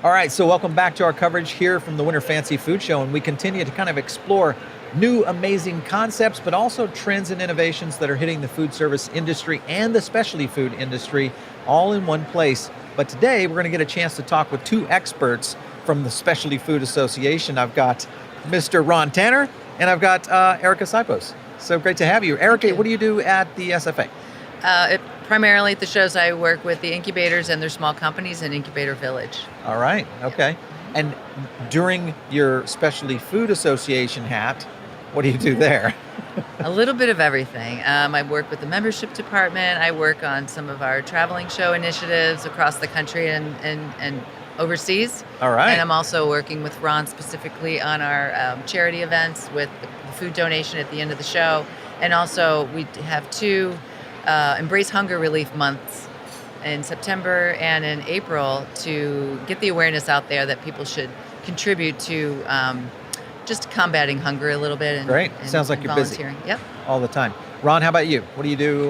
All right, so welcome back to our coverage here from the Winter Fancy Food Show, and we continue to kind of explore new amazing concepts, but also trends and innovations that are hitting the food service industry and the specialty food industry all in one place. But today we're going to get a chance to talk with two experts from the Specialty Food Association. I've got Mr. Ron Tanner and I've got Erika Sipos. So great to have you. Erika, what do you do at the SFA? Primarily at the shows, I work with the incubators and their small companies in Incubator Village. All right, okay. And during your Specialty Food Association hat, what do you do there? A little bit of everything. I work with the membership department. I work on some of our traveling show initiatives across the country and overseas. All right. And I'm also working with Ron specifically on our charity events with the food donation at the end of the show. And also we have two Embrace Hunger Relief months in September and in April to get the awareness out there that people should contribute to just combating hunger a little bit. Great. Sounds like you're busy. Yep. All the time. Ron, how about you? What do you do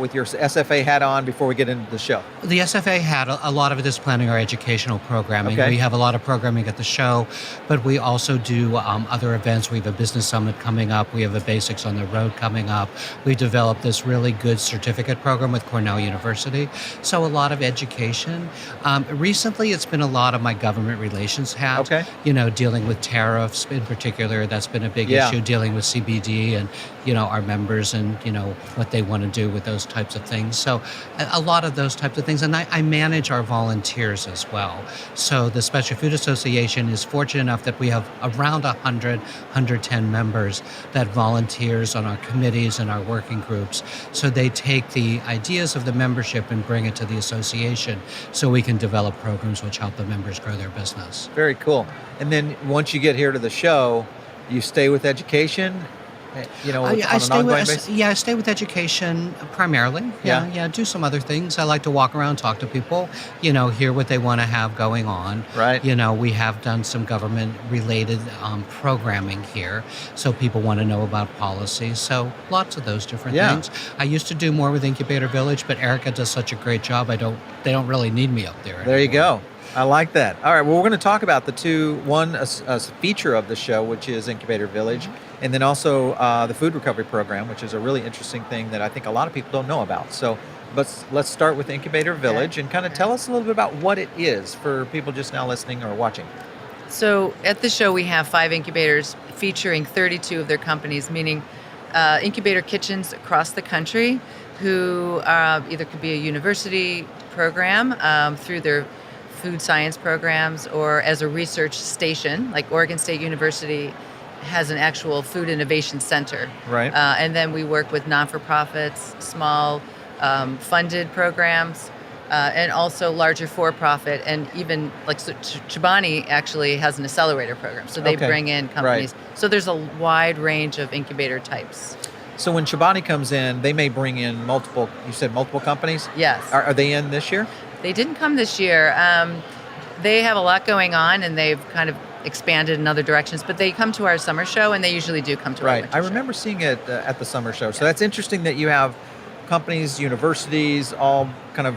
with your SFA hat on before we get into the show? The SFA hat, a lot of it is planning our educational programming. Okay. We have a lot of programming at the show, but we also do other events. We have a business summit coming up. We have a Basics on the Road coming up. We developed this really good certificate program with Cornell University. So a lot of education. Recently, it's been a lot of my government relations hat. Okay. You know, dealing with tariffs in particular. That's been a big issue, dealing with CBD and, you know, our members and, you know, what they want to do with those types of things. So a lot of those types of things. And I manage our volunteers as well. So the Special Food Association is fortunate enough that we have around 110 members that volunteers on our committees and our working groups. So they take the ideas of the membership and bring it to the association so we can develop programs which help the members grow their business. Very cool. And then once you get here to the show, you stay with education, you know, on an ongoing basis? I stay with education primarily. Yeah, do some other things. I like to walk around, talk to people, you know, hear what they want to have going on. Right. You know, we have done some government-related programming here, so people want to know about policies. So lots of those different things. I used to do more with Incubator Village, but Erika does such a great job. They don't really need me up there anymore. There you go. I like that. All right, well, we're going to talk about the two, one, a feature of the show, which is Incubator Village, and then also the food recovery program, which is a really interesting thing that I think a lot of people don't know about. So let's start with Incubator Village and kind of tell us a little bit about what it is for people just now listening or watching. So at the show, we have 5 incubators featuring 32 of their companies, meaning incubator kitchens across the country who either could be a university program through their food science programs or as a research station, like Oregon State University has an actual food innovation center. Right. And then we work with non-for-profits, small funded programs, and also larger for-profit, and even like Chobani actually has an accelerator program. So they bring in companies. Right. So there's a wide range of incubator types. So when Chobani comes in, they may bring in multiple companies? Yes. Are they in this year? They didn't come this year. They have a lot going on, and they've kind of expanded in other directions. But they come to our summer show, and they usually do come to our winter I remember seeing it at the summer show. So that's interesting that you have companies, universities, all kind of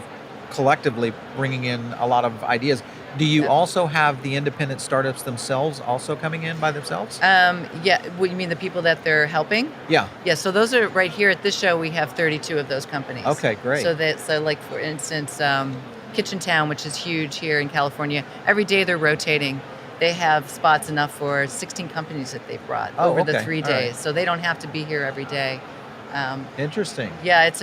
collectively bringing in a lot of ideas. Do you also have the independent startups themselves also coming in by themselves? Yeah. What, you mean the people that they're helping? Yeah. Yeah. So those are right here at this show. We have 32 of those companies. Okay, great. So like for instance, Kitchen Town, which is huge here in California. Every day they're rotating. They have spots enough for 16 companies that they've brought over the 3 days. Right. So they don't have to be here every day. Interesting. Yeah, it's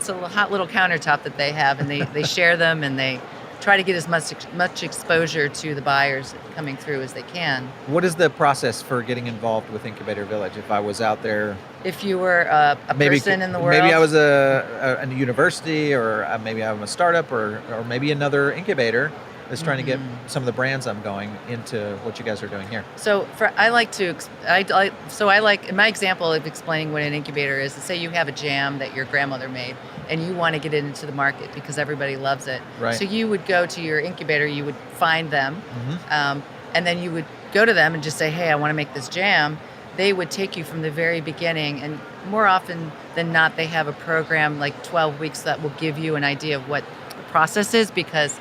a hot little countertop that they have, and they share them, and they try to get as much exposure to the buyers coming through as they can. What is the process for getting involved with Incubator Village? If I was out there, if you were a person in the world, maybe I was a university, or maybe I'm a startup, or maybe another incubator is trying to get some of the brands I'm going into what you guys are doing here. So I like in my example of explaining what an incubator is, to say you have a jam that your grandmother made and you want to get it into the market because everybody loves it. Right. So you would go to your incubator, you would find them, and then you would go to them and just say, hey, I want to make this jam. They would take you from the very beginning, and more often than not, they have a program like 12 weeks that will give you an idea of what the process is, because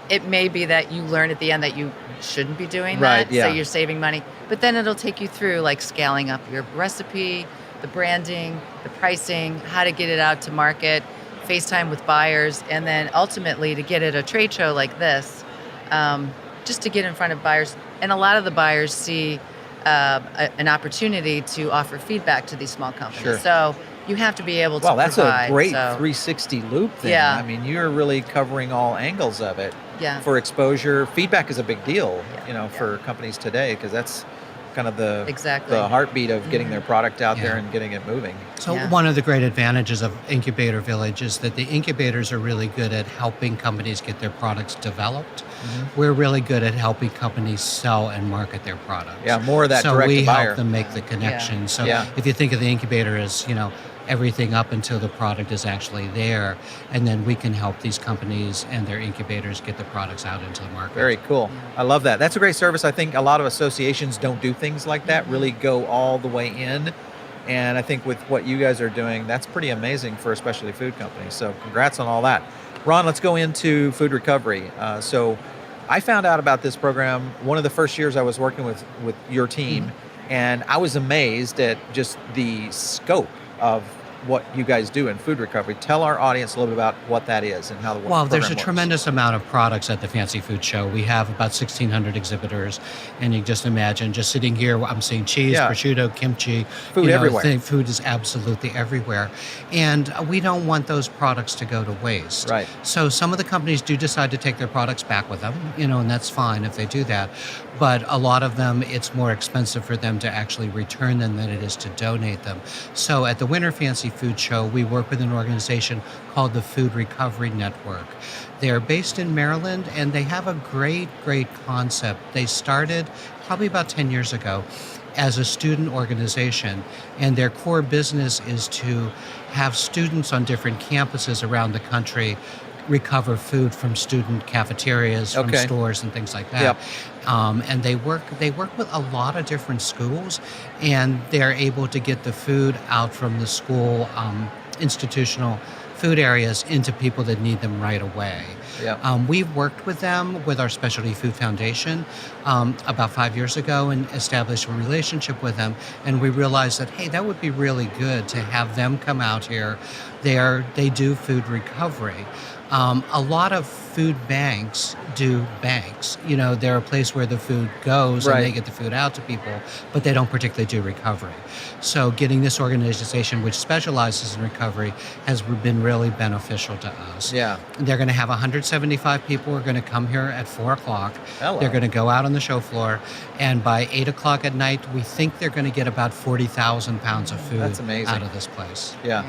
it may be that you learn at the end that you shouldn't be doing Right, that, yeah. so you're saving money. But then it'll take you through like scaling up your recipe, the branding, the pricing, how to get it out to market, FaceTime with buyers, and then ultimately to get at a trade show like this, just to get in front of buyers. And a lot of the buyers see an opportunity to offer feedback to these small companies. Sure. So you have to be able to Well, that's provide. a great so, 360 loop thing. Yeah. I mean, you're really covering all angles of it Yeah. for exposure. Feedback is a big deal, Yeah. for companies today, because that's kind of the Exactly. heartbeat of getting their product out there Yeah. and getting it moving. So Yeah. one of the great advantages of Incubator Village is that the incubators are really good at helping companies get their products developed. We're really good at helping companies sell and market their products. Yeah, more of that so direct we to buyer. help them make the connection. So Yeah. if you think of the incubator as, everything up until the product is actually there, and then we can help these companies and their incubators get the products out into the market. Very cool. I love that. That's a great service. I think a lot of associations don't do things like that, really go all the way in. And I think with what you guys are doing, that's pretty amazing for a specialty food company. So congrats on all that. Ron, let's go into food recovery. So I found out about this program one of the first years I was working with your team, and I was amazed at just the scope of what you guys do in food recovery. Tell our audience a little bit about what that is and how the Well, there's a program works. tremendous amount of products at the Fancy Food Show. We have about 1,600 exhibitors, and you just imagine, just sitting here, I'm seeing cheese, Yeah. prosciutto, kimchi. Food everywhere. Food is absolutely everywhere. And we don't want those products to go to waste. Right. So some of the companies do decide to take their products back with them, and that's fine if they do that. But a lot of them, it's more expensive for them to actually return them than it is to donate them. So at the Winter Fancy Food Show, we work with an organization called the Food Recovery Network. They're based in Maryland, and they have a great, great concept. They started probably about 10 years ago as a student organization, and their core business is to have students on different campuses around the country recover food from student cafeterias, from Okay. stores, and things like that. Yep. And they work with a lot of different schools, and they're able to get the food out from the school institutional food areas into people that need them right away. Yeah. We've worked with them with our Specialty Food Foundation about 5 years ago and established a relationship with them. And we realized that, hey, that would be really good to have them come out here. They do food recovery. A lot of food banks do banks. They're a place where the food goes Right. and they get the food out to people, but they don't particularly do recovery. So getting this organization, which specializes in recovery, has been really beneficial to us. Yeah. They're going to have 175 people who are going to come here at 4 o'clock. Hello. They're going to go out on the show floor, and by 8 o'clock at night, we think they're going to get about 40,000 pounds of food That's amazing. out of this place. Yeah.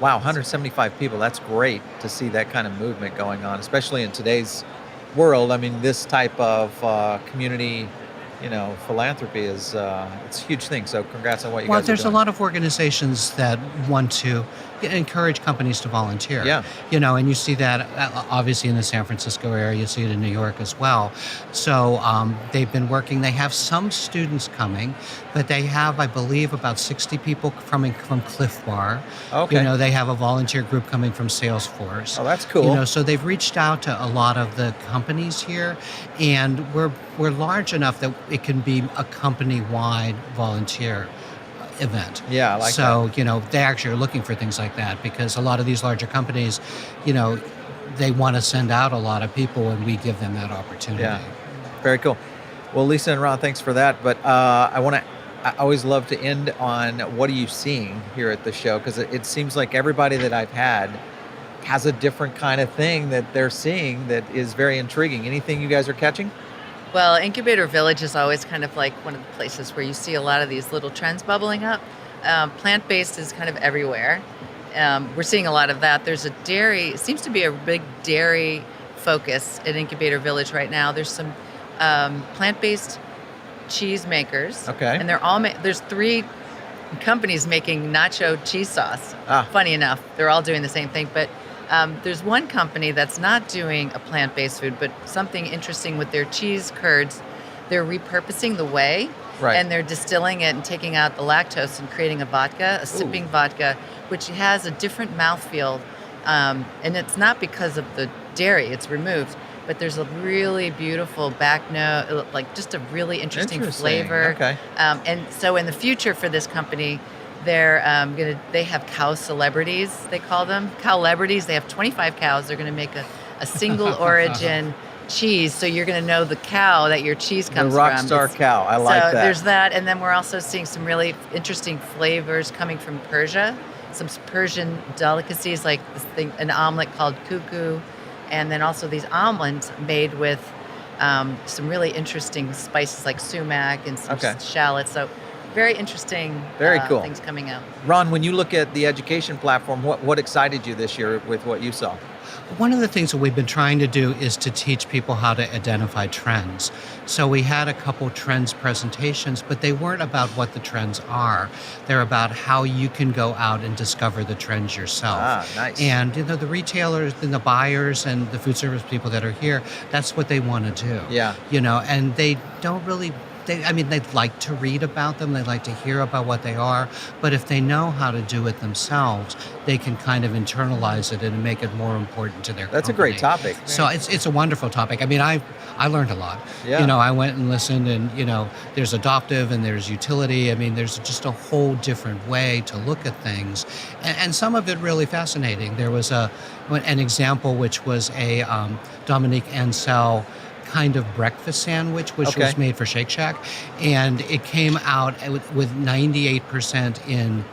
Wow, 175 people. That's great to see that kind of movement going on, especially in today's world. I mean, this type of community, philanthropy is it's a huge thing. So congrats on what you Well, guys are there's a doing. lot of organizations that want to encourage companies to volunteer. Yeah. And you see that obviously in the San Francisco area, you see it in New York as well. So they've been working, they have some students coming, but they have, I believe, about 60 people coming from Cliff Bar. Okay. They have a volunteer group coming from Salesforce. Oh, that's cool. So they've reached out to a lot of the companies here, and we're large enough that it can be a company-wide volunteer event. Yeah, I like so, they actually are looking for things like that because a lot of these larger companies, they want to send out a lot of people and we give them that opportunity. Yeah. Very cool. Well, Lisa and Ron, thanks for that. But I always love to end on what are you seeing here at the show? Because it seems like everybody that I've had has a different kind of thing that they're seeing that is very intriguing. Anything you guys are catching? Well, Incubator Village is always kind of like one of the places where you see a lot of these little trends bubbling up. Plant-based is kind of everywhere. We're seeing a lot of that. There's a dairy, it seems to be a big dairy focus at Incubator Village right now. There's some plant-based cheese makers. Okay. And they're all, there's 3 companies making nacho cheese sauce. Funny enough, they're all doing the same thing, but there's one company that's not doing a plant-based food, but something interesting with their cheese curds. They're repurposing the whey, Right. and they're distilling it and taking out the lactose and creating a vodka, a sipping vodka, which has a different mouthfeel. And it's not because of the dairy, it's removed, but there's a really beautiful back note, like just a really interesting flavor. Okay. And so in the future for this company, they have cow celebrities, they call them. Cow-lebrities. They have 25 cows. They're going to make a single origin cheese, so you're going to know the cow that your cheese comes The rock from. star cow. I like that. So there's that, and then we're also seeing some really interesting flavors coming from Persia, some Persian delicacies like an omelet called kuku, and then also these omelets made with some really interesting spices like sumac and some shallots. So very interesting Very cool. things coming out. Ron, when you look at the education platform, what excited you this year with what you saw? One of the things that we've been trying to do is to teach people how to identify trends. So we had a couple trends presentations, but they weren't about what the trends are. They're about how you can go out and discover the trends yourself. Ah, nice. And the retailers and the buyers and the food service people that are here, that's what they want to do. Yeah. And they don't really they'd like to read about them, they'd like to hear about what they are, but if they know how to do it themselves, they can kind of internalize it and make it more important to their That's company. a great topic. So it's a wonderful topic. I learned a lot. Yeah. I went and listened, and there's adoptive and there's utility. There's just a whole different way to look at things, and some of it really fascinating. There was an example which was a Dominique Ansel kind of breakfast sandwich, which was made for Shake Shack, and it came out with 98% in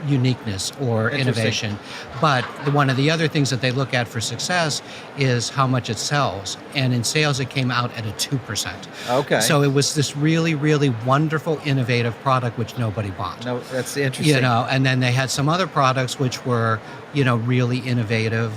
uniqueness or innovation. But one of the other things that they look at for success is how much it sells. And in sales, it came out at a 2%. Okay. So it was this really, really wonderful, innovative product which nobody bought. No, that's interesting. And then they had some other products which were, really innovative.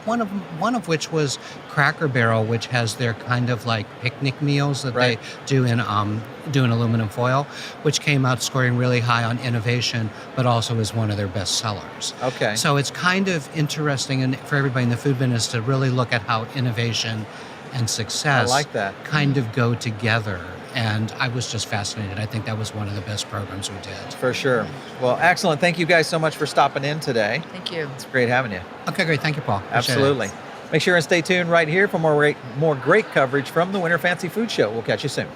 One of which was Cracker Barrel, which has their kind of like picnic meals that they do in aluminum foil, which came out scoring really high on innovation, but also is one of their best sellers. Okay. So it's kind of interesting and for everybody in the food business to really look at how innovation and success kind of go together. And I was just fascinated. I think that was one of the best programs we did. For sure. Well, excellent. Thank you guys so much for stopping in today. Thank you. It's great having you. Okay, great. Thank you, Paul. Appreciate Absolutely. it. Make sure and stay tuned right here for more great coverage from the Winter Fancy Food Show. We'll catch you soon.